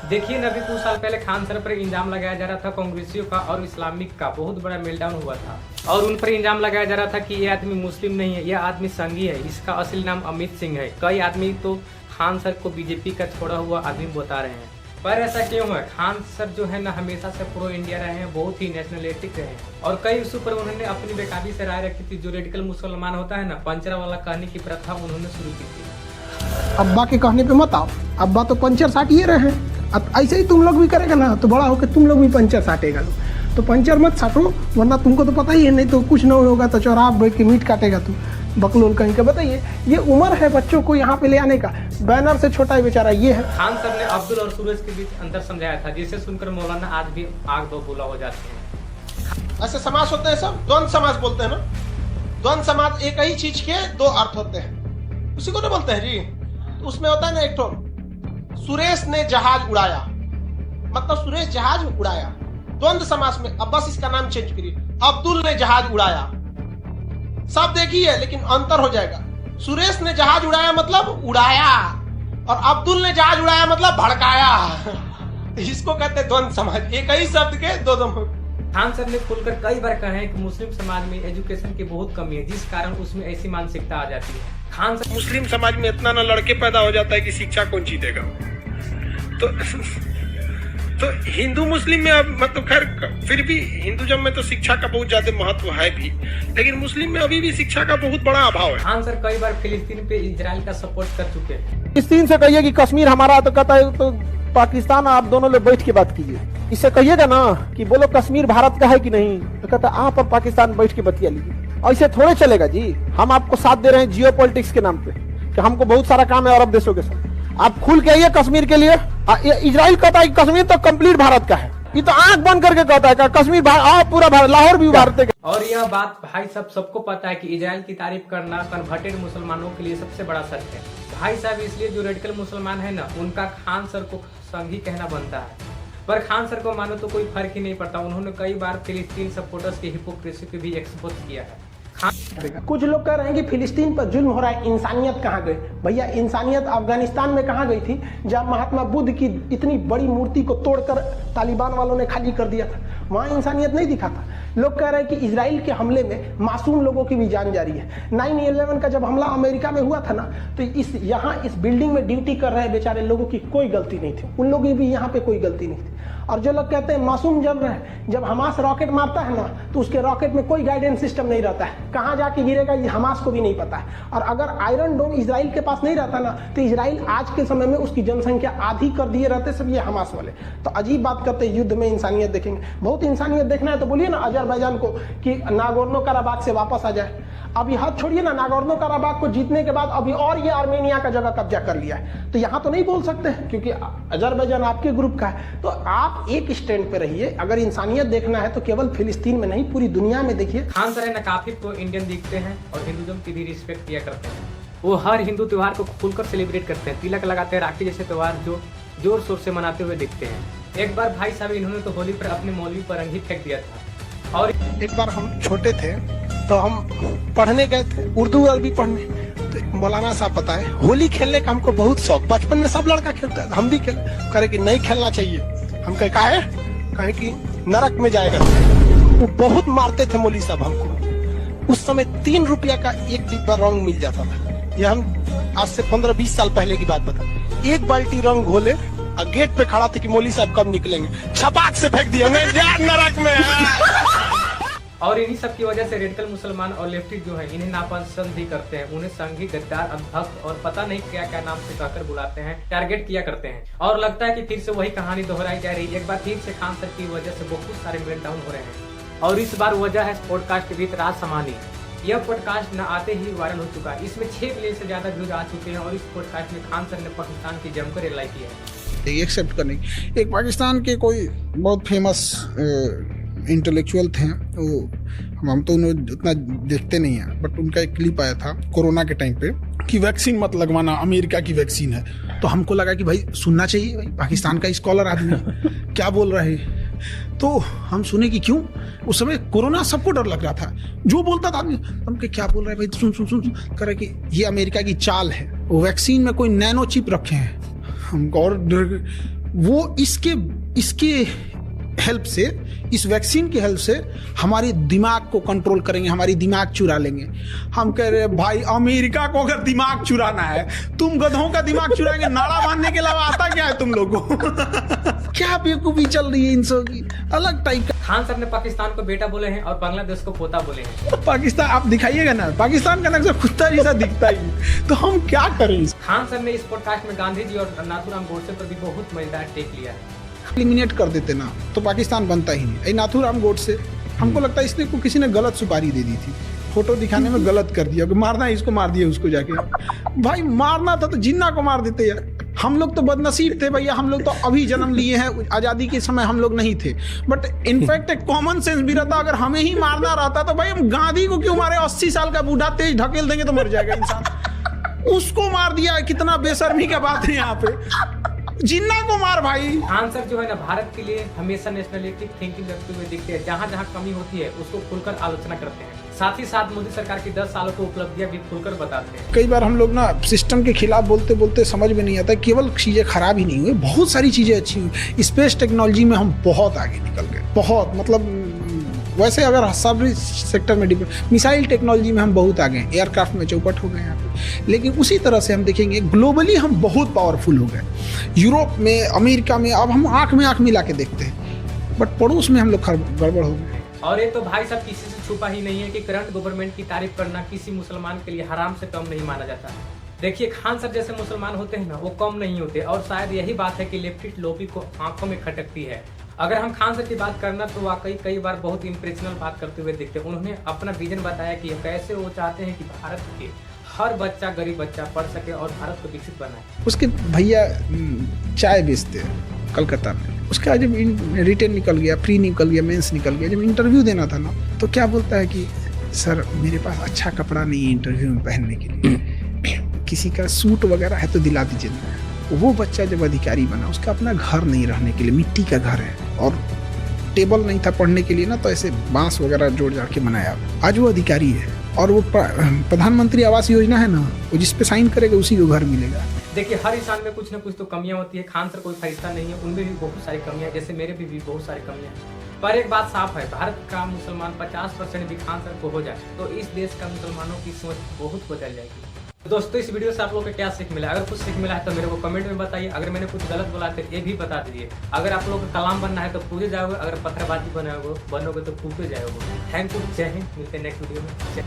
देखिए न, अभी कुछ साल पहले खान सर पर इल्जाम लगाया जा रहा था कांग्रेसियों का और इस्लामिक का बहुत बड़ा मेल्टडाउन हुआ था और उन पर इल्जाम लगाया जा रहा था कि ये आदमी मुस्लिम नहीं है, यह आदमी संघी है, इसका असली नाम अमित सिंह है। कई आदमी तो खान सर को बीजेपी का छोड़ा हुआ आदमी बता रहे हैं, पर ऐसा क्यों है? खान सर जो है ना हमेशा से प्रो इंडिया रहे हैं, बहुत ही नेशनलिस्टिक रहे हैं और कई इशू पर उन्होंने अपनी बेकाबी से राय रखी थी। जो रेडिकल मुसलमान होता है ना, पंचर वाला कहने की प्रथा उन्होंने शुरू की थी। अब्बा के कहने पे मत आओ, अब्बा तो पंचर साटिए रहे हैं। अब ऐसे ही तुम लोग भी करेगा ना तो बड़ा होकर तुम लोग भी पंचर साटेगा। तो पंचर मत साटो, वरना तुमको तो पता ही है, नहीं तो कुछ ना होगा तो चौराहा बैठ के मीट काटेगा तू, बकलोल कहीं का। बताइए, ये उम्र है बच्चों को यहाँ पे ले आने का, बैनर से छोटा ही बेचारा ये है। खान सर ने अब्दुल और सूरज के बीच अंतर समझाया था, जिसे सुनकर मौलाना आज भी आग दो बोला हो जाते हैं। ऐसे समाज होते हैं सब, द्वंद समाज बोलते हैं ना। द्वंद समाज एक ही चीज के दो अर्थ होते हैं, उसी को ना बोलते हैं जी। तो उसमें होता है ना, एक तो सुरेश ने जहाज उड़ाया, मतलब सुरेश जहाज उड़ाया। द्वंद समाज में अब बस इसका नाम चेंज करिए, अब्दुल ने जहाज उड़ाया। सब देखिए लेकिन अंतर हो जाएगा। सुरेश ने जहाज उड़ाया मतलब उड़ाया, और अब्दुल ने जहाज उड़ाया मतलब भड़काया। इसको कहते हैं द्वंद समाज, एक ही शब्द के दो दो। खान सर ने खुलकर कई बार कहा है कि मुस्लिम समाज में एजुकेशन की बहुत कमी है, जिस कारण उसमें ऐसी मानसिकता आ जाती है। खान सर मुस्लिम समाज में इतना ना लड़के पैदा हो जाता है कि शिक्षा कौन सी देगा। तो हिंदू मुस्लिम में अब मतलब खैर फिर भी हिंदुज़म में तो शिक्षा का बहुत ज्यादा महत्व है भी, लेकिन मुस्लिम में अभी भी शिक्षा का बहुत बड़ा अभाव है। खान सर कई बार फिलिस्तीन पे इजराइल का सपोर्ट कर चुके हैं। फिलिस्तीन से कहिए कि कश्मीर हमारा, तो कहता है तो पाकिस्तान आप दोनों लोग बैठ के बात कीजिए। इससे कहिएगा ना कि बोलो कश्मीर भारत का है कि नहीं, तो कहता आप और पाकिस्तान बैठ के बतिया लीजिए। ऐसे थोड़े चलेगा जी। हम आपको साथ दे रहे हैं जियो पॉलिटिक्स के नाम पे कि हमको बहुत सारा काम है अरब देशों के साथ। आप खुल के आइए कश्मीर के लिए। इजराइल कहता है कि कश्मीर तो कंप्लीट भारत का है, ये तो आंख बंद करके कहता है कश्मीर पूरा भारत, लाहौर भी भारत का। और यह बात भाई साहब सबको पता है कि इजराइल की तारीफ करना कन्वर्टेड मुसलमानों के लिए सबसे बड़ा सत्य है। भाई साहब इसलिए जो रेडिकल मुसलमान है ना, उनका खान सर को संघी कहना बनता है, पर खान सर को मानो तो कोई फर्क ही नहीं पड़ता। उन्होंने कई बार फिलिस्तीन सपोर्टर्स की हिपोक्रेसी पे भी एक्सपोज किया है। कुछ लोग कह रहे हैं कि फिलिस्तीन पर जुल्म हो रहा है, इंसानियत कहाँ गई? भैया इंसानियत अफगानिस्तान में कहाँ गई थी, जब महात्मा बुद्ध की इतनी बड़ी मूर्ति को तोड़कर तालिबान वालों ने खाली कर दिया था, वहाँ इंसानियत नहीं दिखा था। लोग कह रहे हैं कि इजराइल के हमले में मासूम लोगों की भी जान जा रही है। 9/11 का जब हमला अमेरिका में हुआ था ना, तो इस बिल्डिंग में ड्यूटी कर रहे बेचारे लोगों की कोई गलती नहीं थी, उन लोगों की भी यहाँ पे कोई गलती नहीं थी। और जो लोग कहते हैं मासूम जब हमास रॉकेट मारता है ना, तो उसके रॉकेट में कोई गाइडेंस सिस्टम नहीं रहता है, कहाँ जाके गिरेगा ये हमास को भी नहीं पता है। और अगर आयरन डोम इजराइल के पास नहीं रहता ना, तो इजराइल आज के समय में उसकी जनसंख्या आधी कर दिए रहते सब ये हमास वाले। तो अजीब बात करते हैं, युद्ध में इंसानियत देखेंगे। बहुत इंसानियत देखना है तो बोलिए ना अजरबैजान को कि नागोर्नो कराबाख से वापस आ जाए। अभी हाथ छोड़िए ना, नागोर्नो कराबाख को जीतने के बाद अभी और ये आर्मेनिया का जगह कब्जा कर लिया है, तो यहाँ तो नहीं बोल सकते क्योंकि अजरबैजान आपके ग्रुप का है। तो आप एक स्टैंड पे रहिए, अगर इंसानियत देखना है तो केवल फिलिस्तीन में नहीं पूरी दुनिया में देखिए। खान सर नकाफी को इंडियन दिखते हैं और हिंदुज़म की भी रिस्पेक्ट किया करते हैं। वो हर हिंदू त्यौहार को खुलकर सेलिब्रेट करते हैं, तिलक लगाते हैं, राखी जैसे त्यौहार जो जोर शोर से मनाते हुए दिखते हैं। एक बार भाई साहब इन्होंने तो होली पर अपने मौलवी पर रंगी फेंक दिया था। और एक बार हम छोटे थे तो हम पढ़ने गए थे, उर्दू अरबी पढ़ने, तो मौलाना साहब बताए होली खेलने का हमको बहुत शौक, बचपन में सब लड़का खेलता है, हम भी खेल। करे कि नहीं खेलना चाहिए। हम कहे कि नरक में जाएगा। वो बहुत मारते थे मौली साहब हमको। उस समय 3 रुपया का एक डिब्बा रंग मिल जाता था। ये हम आज से 15-20 साल पहले की बात बता। एक बाल्टी रंग घोले और गेट पे खड़ा थे कि मौली साहब कब निकलेंगे, छपाक से फेंक दिया, मैं जा नरक में। और इन्हीं सब की वजह से रेडिकल मुसलमान और लेफ्टी जो है इन्हें नापसंद भी करते हैं। उन्हें संघी, गद्दार, अभक्त और पता नहीं क्या क्या नाम से कहकर बुलाते हैं, टारगेट किया करते हैं। और लगता है कि फिर से वही कहानी दोहराई जा रही है। एक बार फिर से खान सर की वजह से बहुत सारे मेल्टडाउन हो रहे हैं और इस बार वजह है पॉडकास्ट के भीतर राज समानी। यह पॉडकास्ट न आते ही वायरल हो चुका है। इसमें 6 मिलियन से ज्यादा व्यूज आ चुके हैं और इस पॉडकास्ट में खान सर ने पाकिस्तान की जमकर रिलाई की है। एक्सेप्ट करने एक पाकिस्तान के कोई बहुत फेमस इंटेलेक्चुअल थे, हम तो उन्हें उतना देखते नहीं हैं, बट उनका एक क्लिप आया था कोरोना के टाइम पे कि वैक्सीन मत लगवाना, अमेरिका की वैक्सीन है। तो हमको लगा कि भाई सुनना चाहिए, भाई पाकिस्तान का स्कॉलर आदमी क्या बोल रहा है। तो हम सुने कि क्यों, उस समय कोरोना सबको डर लग रहा था, जो बोलता था आदमी हम के क्या बोल रहा है भाई, सुन सुन सुन कर रहे कि ये अमेरिका की चाल है, वो वैक्सीन में कोई नैनो चिप रखे हैं। हम और वो इसके हेल्प से, इस वैक्सीन की हेल्प से हमारे दिमाग को कंट्रोल करेंगे, हमारी दिमाग चुरा लेंगे। हम कह रहे हैं भाई अमेरिका को अगर दिमाग चुराना है, तुम गधों का दिमाग चुराएंगे, नाड़ा बांधने के अलावा आता क्या है तुम लोगों को? क्या बेवकूफी चल रही है इन सब की, अलग टाइप का। खान साहब ने पाकिस्तान को बेटा बोले हैं और बांग्लादेश को पोता बोले हैं। पाकिस्तान आप दिखाइएगा ना, पाकिस्तान का नक्शा कुत्ता जैसा दिखता ही, तो हम क्या करें? खान साहब ने इस पॉडकास्ट में गांधी जी और नाथूराम गोडसे पर भी बहुत मजेदार टेक लिया है। एलिमिनेट कर देते ना तो पाकिस्तान बनता ही नहीं। नाथूराम गोडसे, हमको लगता है इसने को किसी ने गलत सुपारी दे दी थी, फोटो दिखाने में गलत कर दिया कि मारना है इसको, मार दिया उसको जाके। भाई मारना था तो जिन्ना को मार देते यार। हम लोग तो बदनसीब थे भैया, हम लोग तो अभी जन्म लिए हैं, आज़ादी के समय हम लोग नहीं थे। बट इनफैक्ट एक कॉमन सेंस भी रहता, अगर हमें ही मारना रहता तो भाई हम गांधी को क्यों मारे? 80 साल का बूढ़ा तेज ढकेल देंगे तो मर जाएगा इंसान। उसको मार दिया, कितना बेशर्मी का बात है यहाँ पे। जिन्ना को मार भाई। खान सर जो है ना, भारत के लिए हमेशा नेशनलिस्टिक थिंकिंग रखते हुए दिखते हैं। जहाँ जहाँ कमी होती है उसको खुलकर आलोचना करते हैं। साथ ही साथ मोदी सरकार की 10 सालों को उपलब्धियां भी खुलकर बताते हैं। कई बार हम लोग ना सिस्टम के खिलाफ बोलते बोलते समझ में नहीं आता, केवल चीजें खराब ही नहीं हुई, बहुत सारी चीजें अच्छी हुई। स्पेस टेक्नोलॉजी में हम बहुत आगे निकल गए, बहुत, मतलब वैसे अगर सब सेक्टर में मिसाइल टेक्नोलॉजी में हम बहुत आगे हैं, एयरक्राफ्ट में चौपट हो गए यहाँ पे। लेकिन उसी तरह से हम देखेंगे ग्लोबली हम बहुत पावरफुल हो गए। यूरोप में, अमेरिका में अब हम आंख में आंख मिला के देखते हैं, बट पड़ोस में हम लोग गड़बड़ हो गए। और ये तो भाई साहब किसी से छुपा ही नहीं है कि करंट गवर्नमेंट की तारीफ करना किसी मुसलमान के लिए हराम से कम नहीं माना जाता। देखिए खान सर जैसे मुसलमान होते हैं ना, वो कम नहीं होते। और शायद यही बात है कि लेफ्टिस्ट लॉबी को आंखों में खटकती है। अगर हम खान सर की बात करना तो वाकई कई बार बहुत इंप्रेशनल बात करते हुए दिखते हैं। उन्होंने अपना विजन बताया कि कैसे वो चाहते हैं कि भारत के हर बच्चा, गरीब बच्चा पढ़ सके और भारत को विकसित बनाए। उसके भैया चाय बेचते हैं कलकत्ता में, उसका जब रिटर्न निकल गया, प्री निकल गया, मेंस निकल गया, जब इंटरव्यू देना था ना, तो क्या बोलता है कि सर मेरे पास अच्छा कपड़ा नहीं है इंटरव्यू में पहनने के लिए, किसी का सूट वगैरह है तो दिला दीजिए ना। वो बच्चा जब अधिकारी बना, उसका अपना घर नहीं रहने के लिए, मिट्टी का घर है, और टेबल नहीं था पढ़ने के लिए ना, तो ऐसे बांस वगैरह जोड़ जाड़ के बनाया। आज वो अधिकारी है, और वो प्रधानमंत्री आवास योजना है ना, वो जिस पे साइन करेगा उसी को घर मिलेगा। देखिए हर इंसान में कुछ ना कुछ तो कमियां होती है। खान सर कोई फरिश्ता नहीं है, उनमें भी बहुत सारी कमियां, जैसे मेरे भी बहुत सारी कमियां हैं। पर एक बात साफ है, भारत का मुसलमान 50% भी खान सर को हो जाए तो इस देश का मुसलमानों की सोच बहुत बदल जाएगी। दोस्तों इस वीडियो से आप लोगों को क्या सीख मिला? अगर कुछ सीख मिला है तो मेरे को कमेंट में बताइए। अगर मैंने कुछ गलत बोला है तो ये भी बता दीजिए। अगर आप लोगों को कलाम बनना है तो पूजे जाओगे, अगर पत्थरबाजी बनोगे तो फूटे जाओगे। थैंक यू, जय हिंद। मिलते हैं नेक्स्ट वीडियो में।